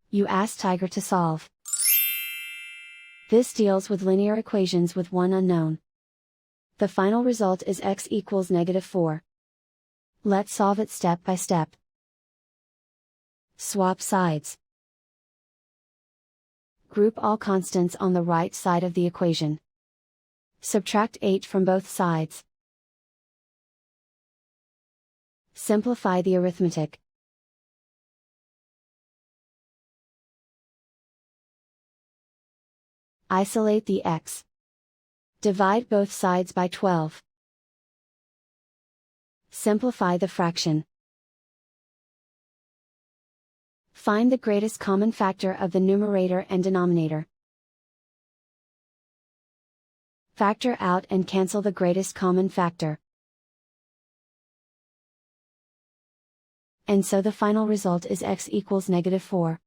You ask Tiger to solve. This deals with linear equations with one unknown. The final result is x equals -4. Let's solve it step by step. Swap sides. Group all constants on the right side of the equation. Subtract 8 from both sides. Simplify the arithmetic. Isolate the x. Divide both sides by 12. Simplify the fraction. Find the greatest common factor of the numerator and denominator. Factor out and cancel the greatest common factor. And so the final result is x equals -4.